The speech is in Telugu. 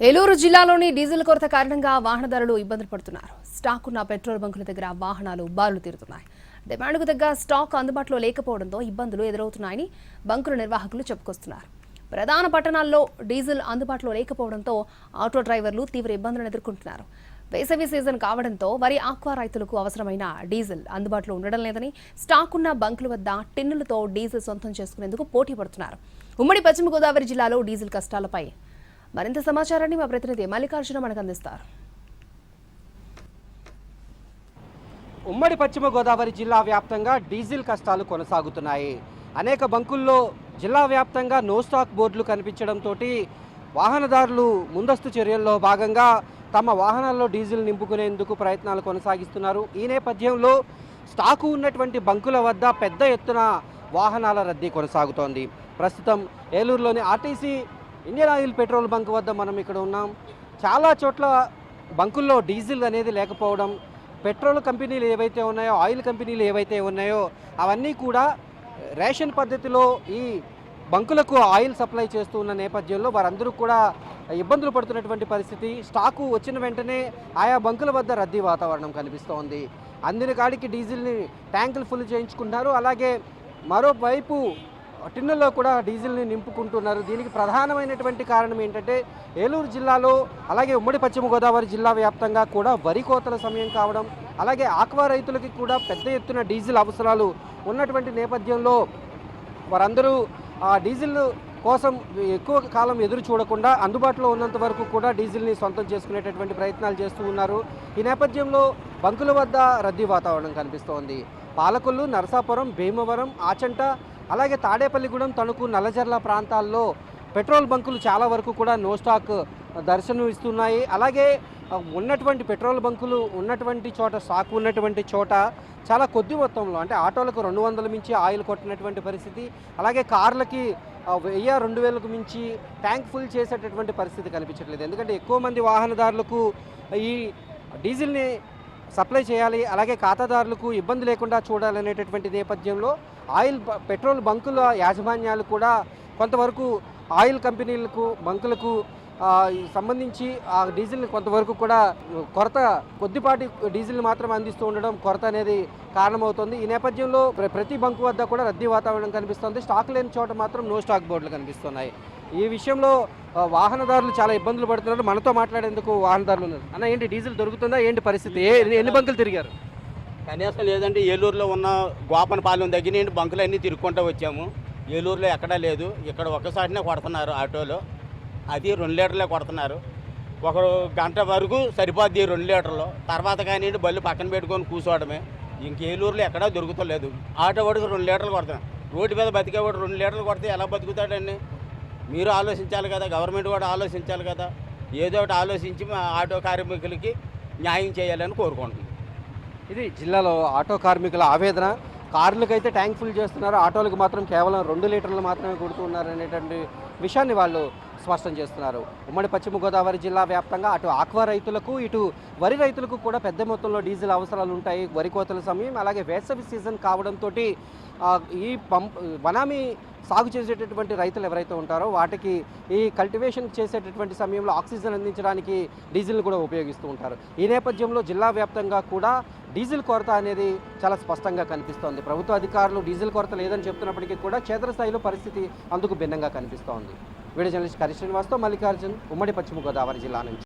ఏలూరు జిల్లాలోని డీజిల్ కొరత కారణంగా వాహనదారులు ఇబ్బందులు పడుతున్నారు. స్టాక్ ఉన్న పెట్రోల్ బంకుల దగ్గర వాహనాలు బారులు తీరుతున్నాయి. డిమాండ్కు తగ్గ స్టాక్ అందుబాటులో లేకపోవడంతో ఇబ్బందులు ఎదురవుతున్నాయని బంకుల నిర్వాహకులు చెప్పుకొస్తున్నారు. ప్రధాన పట్టణాల్లో డీజిల్ అందుబాటులో లేకపోవడంతో ఆటో డ్రైవర్లు తీవ్ర ఇబ్బందులను ఎదుర్కొంటున్నారు. వేసవి సీజన్ కావడంతో వరి ఆక్వా రైతులకు అవసరమైన డీజిల్ అందుబాటులో ఉండడం లేదని, స్టాక్ ఉన్న బంకుల వద్ద టిన్నులతో డీజిల్ సొంతం చేసుకునేందుకు పోటీ పడుతున్నారు. ఉమ్మడి పశ్చిమ గోదావరి జిల్లాలో డీజిల్ కష్టాలపై మరింత సమాచారాన్ని మా ప్రతినిధి మల్లికార్జున మనకు అందిస్తారు. ఉమ్మడి పశ్చిమ గోదావరి జిల్లా వ్యాప్తంగా డీజిల్ కష్టాలు కొనసాగుతున్నాయి. అనేక బంకుల్లో జిల్లా వ్యాప్తంగా నో స్టాక్ బోర్డులు కనిపించడంతో వాహనదారులు ముందస్తు చర్యల్లో భాగంగా తమ వాహనాల్లో డీజిల్ నింపుకునేందుకు ప్రయత్నాలు కొనసాగిస్తున్నారు. ఈ నేపథ్యంలో స్టాకు ఉన్నటువంటి బంకుల వద్ద పెద్ద ఎత్తున వాహనాల రద్దీ కొనసాగుతోంది. ప్రస్తుతం ఏలూరులోని RTC Indian oil petrol bunk వద్ద మనం ఇక్కడ ఉన్నాం. చాలా చోట్ల బంకుల్లో డీజిల్ అనేది లేకపోవడం, పెట్రోల్ కంపెనీలు ఏవైతే ఉన్నాయో, ఆయిల్ కంపెనీలు ఏవైతే ఉన్నాయో అవన్నీ కూడా రేషన్ పద్ధతిలో ఈ బంకులకు ఆయిల్ సప్లై చేస్తూ ఉన్న నేపథ్యంలో వారందరూ కూడా ఇబ్బందులు పడుతున్నటువంటి పరిస్థితి. స్టాకు వచ్చిన వెంటనే ఆయా బంకుల వద్ద రద్దీ వాతావరణం కనిపిస్తోంది. అందిన కాడికి డీజిల్ని ట్యాంకులు ఫుల్ చేయించుకుంటున్నారు. అలాగే మరోవైపు టిన్నుల్లో కూడా డీజిల్ని నింపుకుంటున్నారు. దీనికి ప్రధానమైనటువంటి కారణం ఏంటంటే ఏలూరు జిల్లాలో అలాగే ఉమ్మడి పశ్చిమ గోదావరి జిల్లా వ్యాప్తంగా కూడా వరి కోతల సమయం కావడం, అలాగే ఆక్వా రైతులకి కూడా పెద్ద ఎత్తున డీజిల్ అవసరాలు ఉన్నటువంటి నేపథ్యంలో వారందరూ ఆ డీజిల్ కోసం ఎక్కువ కాలం ఎదురు చూడకుండా అందుబాటులో ఉన్నంత వరకు కూడా డీజిల్ని సొంతం చేసుకునేటటువంటి ప్రయత్నాలు చేస్తూ ఉన్నారు. ఈ నేపథ్యంలో బంకుల వద్ద రద్దీ వాతావరణం కనిపిస్తోంది. పాలకొల్లు, నరసాపురం, భీమవరం, ఆచంట, అలాగే తాడేపల్లిగూడెం, తణుకు, నల్లజర్ల ప్రాంతాల్లో పెట్రోల్ బంకులు చాలా వరకు కూడా నో స్టాక్ దర్శనం ఇస్తున్నాయి. అలాగే ఉన్నటువంటి పెట్రోల్ బంకులు ఉన్నటువంటి చోట, స్టాక్ ఉన్నటువంటి చోట చాలా కొద్ది మొత్తంలో, అంటే ఆటోలకు 200 మించి ఆయిల్ కొట్టినటువంటి పరిస్థితి, అలాగే కార్లకి 1000-2000కు మించి ట్యాంక్ ఫుల్ చేసేటటువంటి పరిస్థితి కనిపించట్లేదు. ఎందుకంటే ఎక్కువ మంది వాహనదారులకు ఈ డీజిల్ని సప్లై చేయాలి, అలాగే ఖాతాదారులకు ఇబ్బంది లేకుండా చూడాలనేటటువంటి నేపథ్యంలో పెట్రోల్ బంకుల యాజమాన్యాలు కూడా కొంతవరకు ఆయిల్ కంపెనీలకు, బంకులకు సంబంధించి ఆ డీజిల్ని కొంతవరకు కూడా కొద్దిపాటి డీజిల్ని మాత్రం అందిస్తూ ఉండడం కొరత అనేది కారణమవుతుంది. ఈ నేపథ్యంలో ప్రతి బంకు వద్ద కూడా రద్దీ వాతావరణం కనిపిస్తుంది. స్టాక్ లేని చోట మాత్రం నో స్టాక్ బోర్డులు కనిపిస్తున్నాయి. ఈ విషయంలో వాహనదారులు చాలా ఇబ్బందులు పడుతున్నారు. మనతో మాట్లాడేందుకు వాహనదారులు ఉన్నారు. అన్న, ఏంటి డీజిల్ దొరుకుతుందా? ఏంటి పరిస్థితి? ఎన్ని బంకులు తిరిగారు? కనీసం లేదంటే ఏలూరులో ఉన్న గోపనపాలెం దగ్గర నుండి బంకులన్నీ తిరుక్కుంటూ వచ్చాము. ఏలూరులో ఎక్కడా లేదు. ఇక్కడ ఒక్కసారినే కొడుతున్నారు ఆటోలో, అది 2 లీటర్లే కొడుతున్నారు. ఒకరు గంట వరకు సరిపోద్ది 2 లీటర్లు. తర్వాత కానీ బళ్ళు పక్కన పెట్టుకొని కూర్చోవడమే. ఇంక ఏలూరులో ఎక్కడా దొరుకుతలేదు. ఆటో వాడికి 2 లీటర్లు కొడుతున్నాడు. రోడ్డు మీద బతికేవాడు 2 లీటర్లు కొడితే ఎలా బతుకుతాడండి? మీరు ఆలోచించాలి కదా, గవర్నమెంట్ కూడా ఆలోచించాలి కదా. ఏదో ఒకటి ఆలోచించి మా ఆటో కార్మికులకి న్యాయం చేయాలని కోరుకుంటున్నాం. ఇది జిల్లాలో ఆటో కార్మికుల ఆవేదన. కార్లకైతే ట్యాంక్ ఫుల్ చేస్తున్నారు, ఆటోలకు మాత్రం కేవలం 2 లీటర్లు మాత్రమే కొడుతున్నారు అనేటువంటి విషయాన్ని వాళ్ళు స్పష్టం చేస్తున్నారు. ఉమ్మడి పశ్చిమ గోదావరి జిల్లా వ్యాప్తంగా అటు ఆక్వా రైతులకు, ఇటు వరి రైతులకు కూడా పెద్ద మొత్తంలో డీజిల్ అవసరాలు ఉంటాయి. వరి కోతల సమయం, అలాగే వేసవి సీజన్ కావడంతో ఈ వనామీ సాగు చేసేటటువంటి రైతులు ఎవరైతే ఉంటారో వాటికి ఈ కల్టివేషన్ చేసేటటువంటి సమయంలో ఆక్సిజన్ అందించడానికి డీజిల్ని కూడా ఉపయోగిస్తూ ఉంటారు. ఈ నేపథ్యంలో జిల్లా వ్యాప్తంగా కూడా డీజిల్ కొరత అనేది చాలా స్పష్టంగా కనిపిస్తోంది. ప్రభుత్వ అధికారులు డీజిల్ కొరత లేదని చెప్తున్నప్పటికీ కూడా క్షేత్రస్థాయిలో పరిస్థితి అందుకు భిన్నంగా కనిపిస్తోంది. వీడియో జర్నలిస్ట్ కరి శ్రీనివాస్తో మల్లికార్జున్, ఉమ్మడి పశ్చిమ గోదావరి జిల్లా నుంచి.